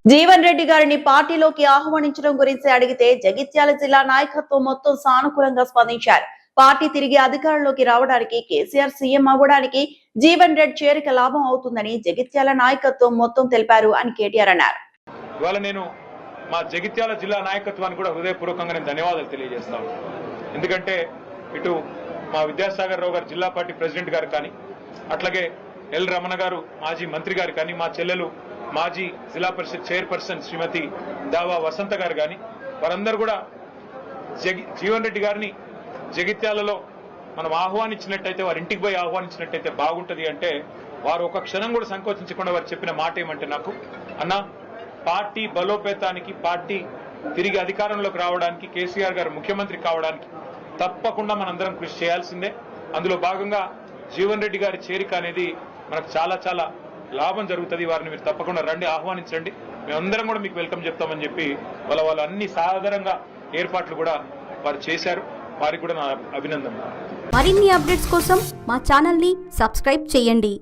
జీవన్ రెడ్డి గారిని పార్టీలోకి ఆహ్వానించడం గురించి అడిగితే జగిత్యాల జిల్లా నాయకత్వం మొత్తం సానుకూలంగా స్పందించారు. పార్టీ తిరిగి అధికారంలోకి రావడానికి, కేసీఆర్ సీఎం అవ్వడానికి జీవన్ రెడ్డి చేరిక లాభం అవుతుందని జగిత్యాల నాయకత్వం మొత్తం తెలిపారు అని కేటీఆర్ అన్నారు. ఇవాళ నేను మా జగిత్యాల జిల్లా నాయకత్వానికి కూడా హృదయపూర్వకంగా నేను ధన్యవాదాలు తెలియజేస్తాను. ఎందుకంటే ఇటు మా విద్యాసాగర్ రావు గారు జిల్లా పార్టీ ప్రెసిడెంట్ గారు కానీ, అట్లాగే ఎల్ రమణ గారు మాజీ మంత్రి గారు కానీ, మా చెల్లెలు మాజీ జిల్లా పరిషత్ చైర్పర్సన్ శ్రీమతి దావా వసంత గారు కానీ, వారందరూ కూడా జీవన్ రెడ్డి గారిని జగిత్యాలలో మనం ఆహ్వానించినట్టయితే, వారి ఇంటికి పోయి ఆహ్వానించినట్టయితే బాగుంటుంది అంటే, వారు ఒక క్షణం కూడా సంకోచించకుండా వారు చెప్పిన మాట ఏమంటే, నాకు అన్న పార్టీ బలోపేతానికి, పార్టీ తిరిగి అధికారంలోకి రావడానికి, కేసీఆర్ గారు ముఖ్యమంత్రి కావడానికి తప్పకుండా మనందరం కృషి చేయాల్సిందే. అందులో భాగంగా జీవన్ రెడ్డి గారి చేరిక అనేది మనకు చాలా చాలా లాభం జరుగుతుంది. వారిని మీరు తప్పకుండా రండి, ఆహ్వానించండి, మేమందరం కూడా మీకు వెల్కమ్ చెప్తామని చెప్పి వాళ్ళు అన్ని సాధారణంగా ఏర్పాట్లు కూడా వారు చేశారు. వారికి కూడా నా అభినందనలు. మరిన్ని అప్డేట్స్ కోసం మా ఛానల్ ని సబ్స్క్రైబ్ చేయండి.